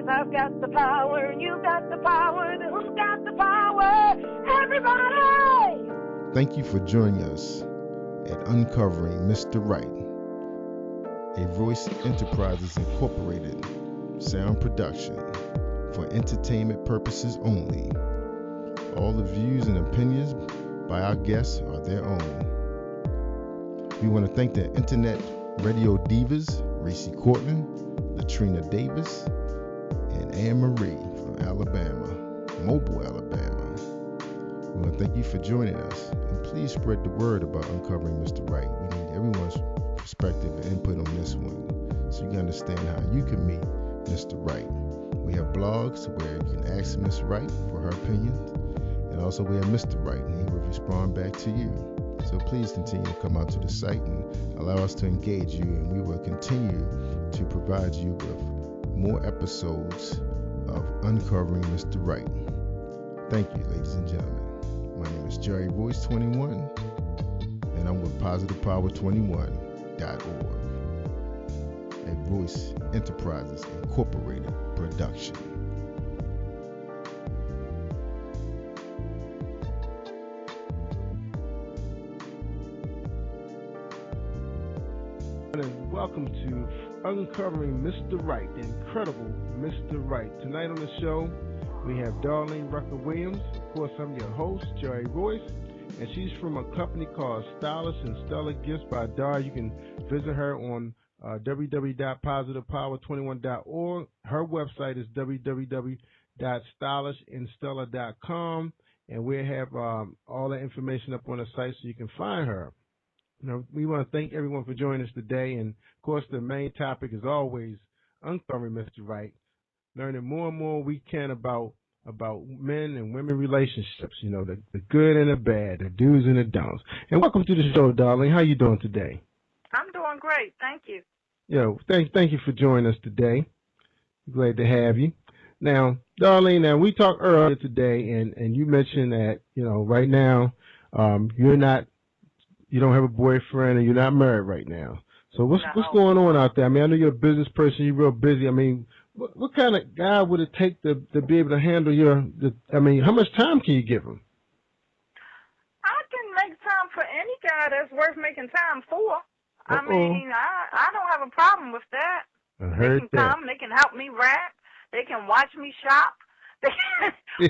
If I've got the power and you've got the power, then who's got the power? Everybody! Thank you for joining us at Uncovering Mr. Right, a Voice Enterprises Incorporated sound production for entertainment purposes only. All the views and opinions by our guests are their own. We want to thank the Internet Radio Divas, Reese Cortland, Latrina Davis, and Anne Marie from Alabama, Mobile, Alabama. We want to thank you for joining us, and please spread the word about Uncovering Mr. Right. We need everyone's perspective and input on this one, so you can understand how you can meet Mr. Right. We have blogs where you can ask Miss Right for her opinions, and also we have Mr. Right, and he will respond back to you. So please continue to come out to the site and allow us to engage you, and we will continue to provide you with more episodes of Uncovering Mr. Right. Thank you, ladies and gentlemen. My name is Jerry Voice 21, and I'm with PositivePower21.org, a Voice Enterprises Incorporated production. And welcome to Uncovering Mr. Right, the incredible Mr. Right. Tonight on the show, we have Darlene Rucker-Williams. Of course, I'm your host, Jerry Voice, and she's from a company called Stylish and Stellar Gifts by Dar. You can visit her on www.positivepower21.org. Her website is www.stylishandstellar.com, and we have all the information up on the site so you can find her. Now, we want to thank everyone for joining us today, and of course the main topic is always uncovering Mr. Right, learning more and more we can about men and women relationships, you know, the good and the bad, the do's and the don'ts. And welcome to the show, Darlene. How you doing today? I'm doing great, thank you. Thank you for joining us today. Glad to have you. Now, Darlene, we talked earlier today, and you mentioned that, you know, right now you don't have a boyfriend and you're not married right now. So what's going on out there? I mean, I know you're a business person, you're real busy. I mean, what kind of guy would it take to be able to handle how much time can you give him? I can make time for any guy that's worth making time for. I mean, I don't have a problem with that. They can come, they can help me rap, they can watch me shop.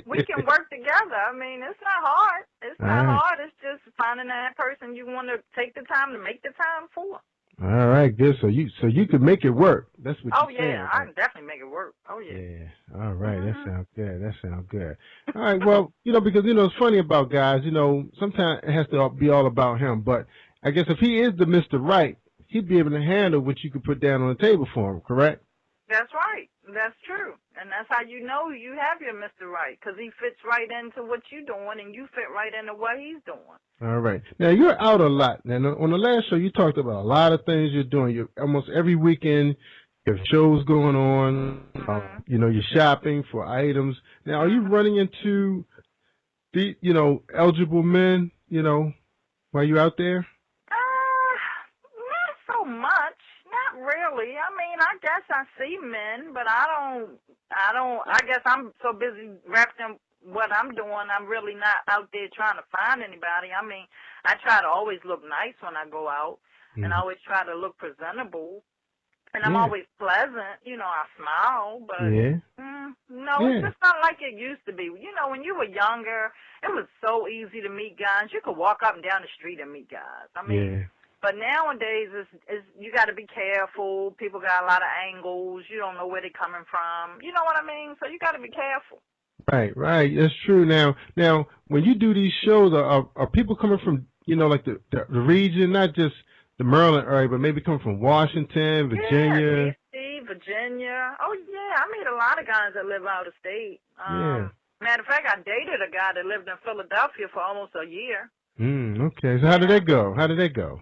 We can work together. I mean, it's not hard. It's not hard. It's just finding that person you want to take the time to make the time for. All right, good. So you could make it work. That's what you're saying. Oh, yeah, I can definitely make it work. Oh, yeah. Yeah. All right, That sounds good. All right, well, because, it's funny about guys, sometimes it has to be all about him. But I guess if he is the Mr. Right, he'd be able to handle what you could put down on the table for him, correct? That's right. That's true. And that's how you know you have your Mr. Right, because he fits right into what you're doing, and you fit right into what he's doing. All right. Now, you're out a lot. Now, on the last show, you talked about a lot of things you're doing. You're almost every weekend, you have shows going on. You're shopping for items. Now, are you running into the, eligible men, while you're out there? Not so much. Not really. I mean, I guess I see men, but I guess I'm so busy wrapped in what I'm doing, I'm really not out there trying to find anybody. I mean, I try to always look nice when I go out, and I always try to look presentable, and I'm always pleasant. I smile, but it's just not like it used to be. When you were younger, it was so easy to meet guys. You could walk up and down the street and meet guys. I mean, but nowadays, it's you got to be careful. People got a lot of angles. You don't know where they're coming from. You know what I mean? So you got to be careful. Right. That's true. Now, when you do these shows, are people coming from, like the region, not just the Maryland area, but maybe coming from Washington, Virginia? Yeah, D.C., Virginia. Oh, yeah, I meet a lot of guys that live out of state. Matter of fact, I dated a guy that lived in Philadelphia for almost a year. Okay. So how did that go?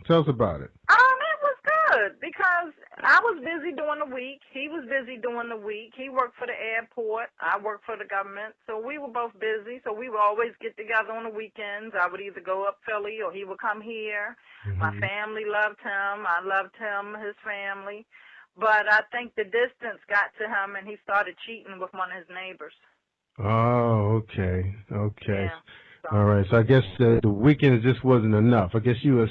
Tell us about it. It was good because I was busy during the week. He was busy during the week. He worked for the airport. I worked for the government. So we were both busy. So we would always get together on the weekends. I would either go up Philly or he would come here. My family loved him. I loved him, his family. But I think the distance got to him, and he started cheating with one of his neighbors. Oh, okay. Yeah. So, All right. So I guess the weekends just wasn't enough. I guess you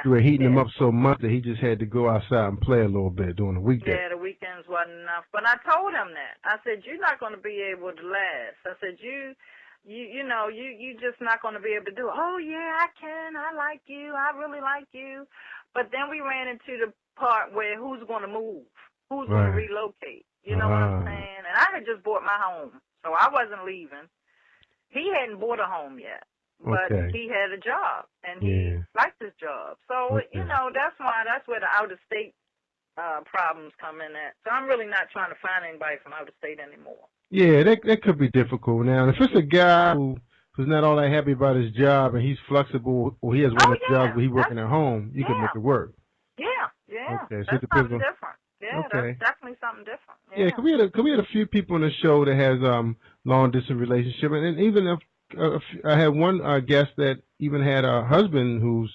were heating him up so much that he just had to go outside and play a little bit during the weekday. Yeah, the weekends wasn't enough. But I told him that. I said, you're not going to be able to last. I said, you just not going to be able to do it. Oh, yeah, I can. I like you. I really like you. But then we ran into the part where who's going to move? Who's going to relocate? You know what I'm saying? And I had just bought my home, so I wasn't leaving. He hadn't bought a home yet, but he had a job, and he liked his job. So, that's where the out-of-state problems come in at. So I'm really not trying to find anybody from out of state anymore. Yeah, that could be difficult. Now, if it's a guy who's not all that happy about his job and he's flexible, or he has one of the jobs where he's working at home, you can make it work. Yeah. Okay, so that's something different. Yeah, that's definitely something different. Yeah, cause we had a few people on the show that has long distance relationship, and even if I had one guest that even had a husband who's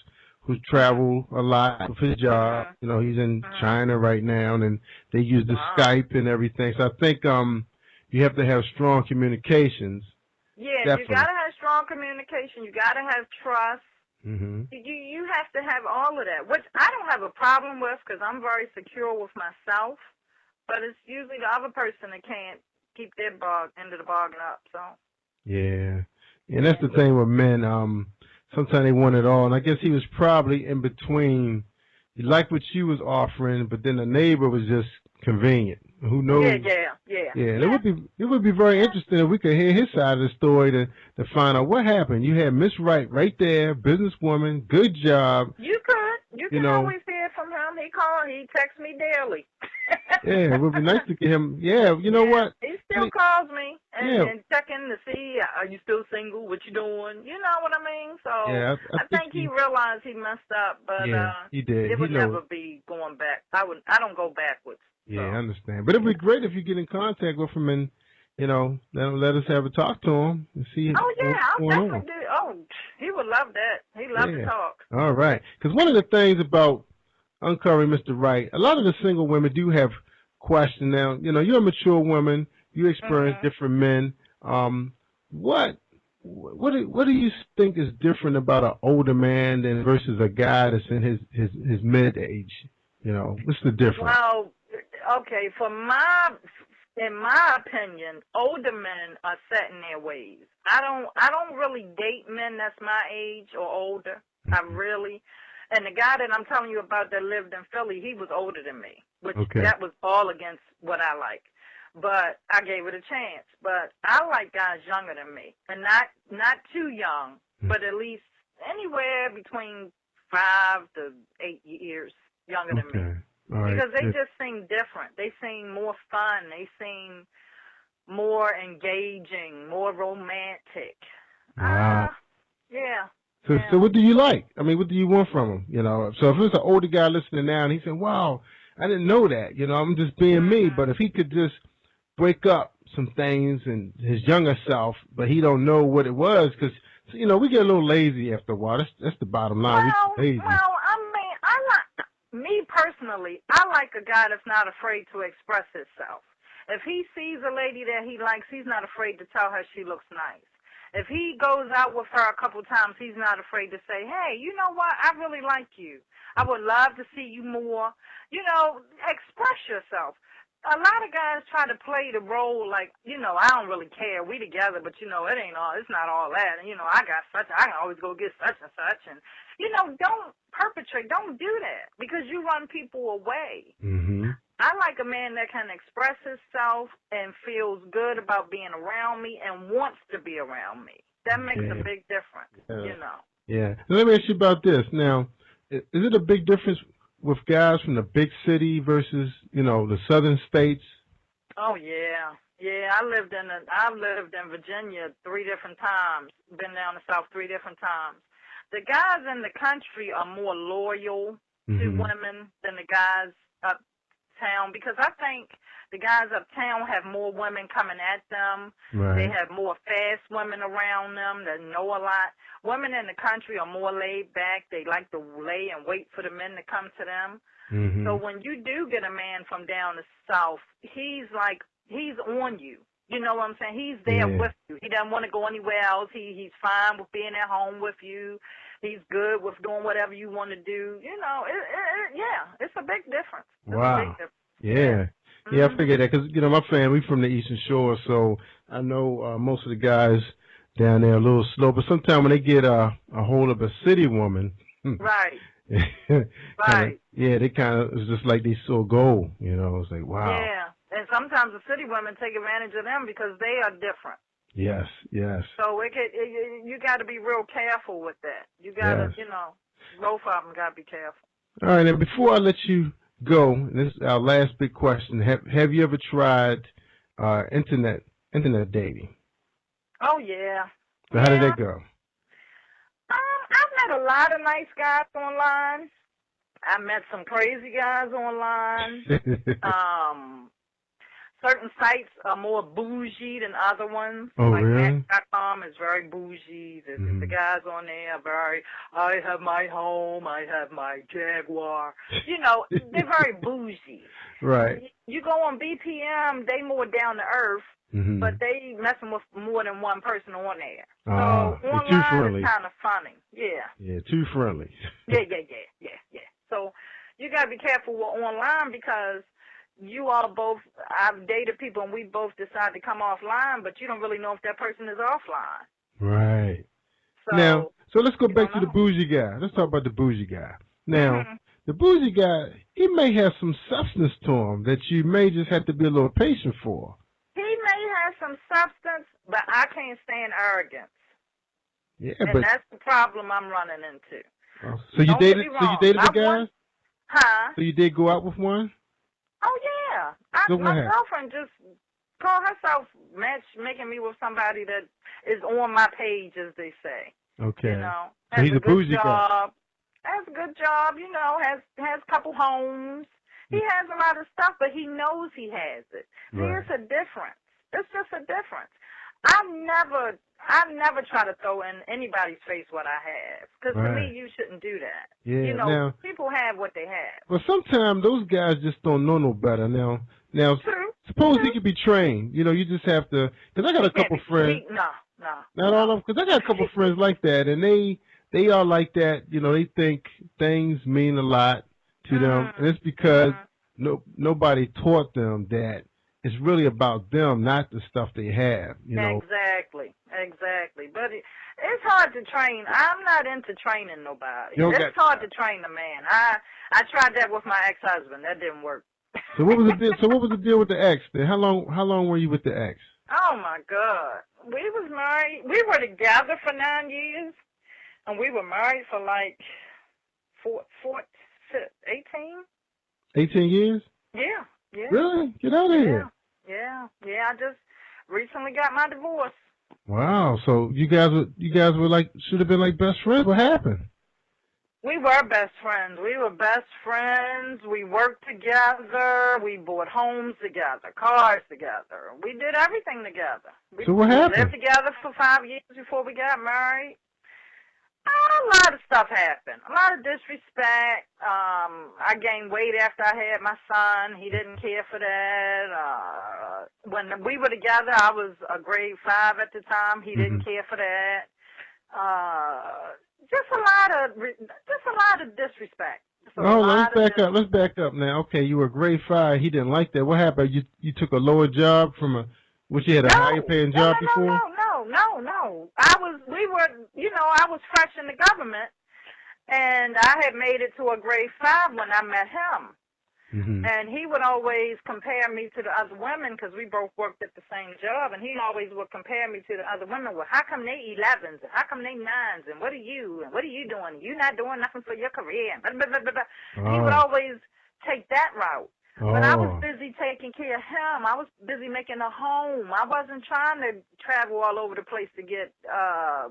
traveled a lot with his job. You know, he's in China right now, and they use the Skype and everything. So I think you have to have strong communications. Yeah, definitely. You got to have strong communication. You got to have trust. Mm-hmm. You have to have all of that, which I don't have a problem with because I'm very secure with myself. But it's usually the other person that can't keep their end of the bargain up. So. Yeah, and that's the thing with men. Sometimes they want it all, and I guess he was probably in between. He liked what she was offering, but then the neighbor was just convenient. Who knows? Yeah. It would be very interesting if we could hear his side of the story to find out what happened. You had Miss Wright right there, businesswoman, good job. You can always hear from him. He texts me daily. Yeah, it would be nice to get him. Yeah, you know what? He still calls me and checking to see, are you still single? What you doing? You know what I mean? So yeah, I think he realized he messed up, but he did. It would never be going back. I don't go backwards. Yeah, I understand. But it'd be great if you get in contact with him and, let us have a talk to him and see I'll definitely do. Oh, he would love that. He'd love to talk. All right. Because one of the things about uncovering Mr. Wright, a lot of the single women do have questions. Now, you're a mature woman. You experience different men. What do you think is different about an older man than versus a guy that's in his mid-age? What's the difference? Well, okay, in my opinion, older men are set in their ways. I don't really date men that's my age or older. And the guy that I'm telling you about that lived in Philly, he was older than me, which that was all against what I like. But I gave it a chance. But I like guys younger than me, and not too young, but at least anywhere between 5 to 8 years younger than me. Because they just seem different. They seem more fun. They seem more engaging, more romantic. Wow. Yeah. So what do you like? I mean, what do you want from him? So if it's an older guy listening now and he said, wow, I didn't know that. I'm just being me. But if he could just break up some things in his younger self, but he don't know what it was, because, we get a little lazy after a while. That's the bottom line. Well, I mean, me personally, I like a guy that's not afraid to express himself. If he sees a lady that he likes, he's not afraid to tell her she looks nice. If he goes out with her a couple times, he's not afraid to say, hey, you know what? I really like you. I would love to see you more. Express yourself. A lot of guys try to play the role like, I don't really care. We together, but, it's not all that. And, I can always go get such and such. And, don't do that because you run people away. Mm-hmm. I like a man that can express himself and feels good about being around me and wants to be around me. That makes a big difference, Yeah. Now, let me ask you about this. Now, is it a big difference with guys from the big city versus, the southern states? Oh, yeah. Yeah, I lived in Virginia 3 different times, been down the South 3 different times. The guys in the country are more loyal to women than the guys uptown, because I think the guys uptown have more women coming at them. Right. They have more fast women around them that know a lot. Women in the country are more laid back. They like to lay and wait for the men to come to them. Mm-hmm. So when you do get a man from down the south, he's on you. You know what I'm saying? He's there with you. He doesn't want to go anywhere else. He's fine with being at home with you. He's good with doing whatever you want to do. You know, it's a big difference. It's wow. A big difference. Yeah. Yeah, I figured that because, you know, my family from the Eastern Shore, so I know most of the guys down there are a little slow, but sometimes when they get a hold of a city woman, right. Right. They kind of, it's just like they saw gold, you know, it's like, wow. Yeah, and sometimes the city women take advantage of them because they are different. Yes, yes. So you got to be real careful with that. You got to, you know, both of them got to be careful. All right, and before I let you go, this is our last big question. Have you ever tried internet dating? Oh, yeah. So how did that go? I've met a lot of nice guys online. I met some crazy guys online. Certain sites are more bougie than other ones. Oh, like really? Match.com is very bougie. The guys on there are very, I have my home, I have my Jaguar. You know, they're very bougie. Right. You go on BPM, they more down to earth, but they messing with more than one person on there. So online is kind of funny. Yeah. Yeah, too friendly. Yeah. So you got to be careful with online because you all both, I've dated people and we both decide to come offline, but you don't really know if that person is offline. Right. So, now, so let's go back to the bougie guy. Let's talk about the bougie guy. Now, the bougie guy, he may have some substance to him that you may just have to be a little patient for. He may have some substance, but I can't stand arrogance. Yeah, and that's the problem I'm running into. So you dated the guy? Huh? So you did go out with one? Oh, yeah. My girlfriend just called herself matchmaking me with somebody that is on my page, as they say. Okay. You know, so he's a bougie guy. Has a good job, you know, has a couple homes. He has a lot of stuff, but he knows he has it. Right. There's a difference. It's just a difference. I never try to throw in anybody's face what I have. Because to me, you shouldn't do that. Yeah, you know, now, people have what they have. But sometimes those guys just don't know no better. Now, True. suppose he could be trained. You know, you just have to. Because I got a couple friends. No. Not all of them. Because I got a couple friends like that, and they are like that. You know, they think things mean a lot to them, and it's because nobody taught them that it's really about them, not the stuff they have. You know. Exactly. But it's hard to train. I'm not into training nobody. It's hard to train a man. I tried that with my ex-husband. That didn't work. So what was the deal? So what was the deal with the ex? Then how long were you with the ex? Oh my God, we was married. We were together for 9 years, and we were married for like 18. 18 years? Yeah. Really? Get out of here. Yeah. I just recently got my divorce. Wow. So you guys were like, should have been like best friends. What happened? We were best friends. We worked together. We bought homes together, cars together. We did everything together. So what happened? We lived together for 5 years before we got married. A lot of stuff happened. A lot of disrespect. I gained weight after I had my son. He didn't care for that. When we were together, I was a grade 5 at the time. He didn't care for that. Just a lot of disrespect. Let's back up now. Okay, you were grade 5. He didn't like that. What happened? You took a lower job you had a higher paying job before? No. I was fresh in the government, and I had made it to a grade 5 when I met him. And he would always compare me to the other women because we both worked at the same job, and he always would compare me to the other women. Well, how come they 11s, and how come they 9s, and what are you doing? You're not doing nothing for your career. And blah, blah, blah, blah. He would always take that route. But I was busy taking care of him. I was busy making a home. I wasn't trying to travel all over the place to get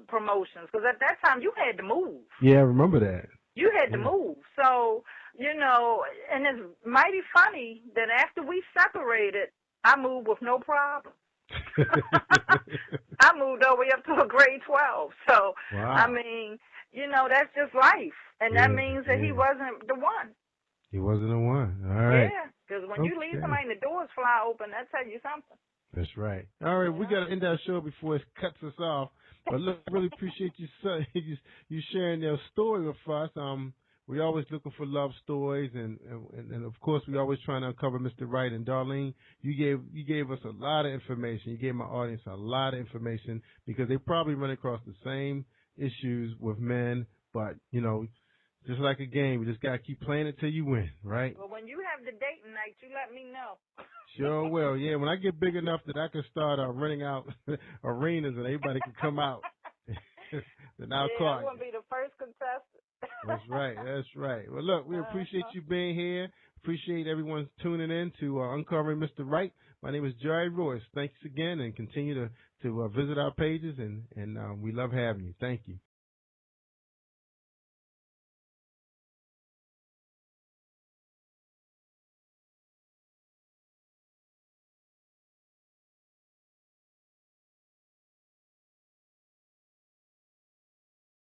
promotions because at that time you had to move. Yeah, I remember that. You had to move. So, and it's mighty funny that after we separated, I moved with no problem. I moved all the way up to a grade 12. So, I mean, that's just life. And that means that he wasn't the one. He wasn't the one. All right. Yeah, because when you leave somebody and the doors fly open, that tells you something. That's right. All right, we got to end our show before it cuts us off. But look, I really appreciate you sharing your story with us. We always looking for love stories, and of course we always trying to uncover Mr. Right. And Darlene, you gave us a lot of information. You gave my audience a lot of information because they probably run across the same issues with men, but you know, just like a game, we just gotta keep playing it till you win, right? Well, when you have the dating night, you let me know. Sure will. Yeah, when I get big enough that I can start renting out arenas and everybody can come out, then I'll call you. I want to be the first contestant. That's right. That's right. Well, look, we appreciate you being here. Appreciate everyone tuning in to Uncovering Mr. Right. My name is Jerry Royce. Thanks again, and continue to visit our pages, and we love having you. Thank you.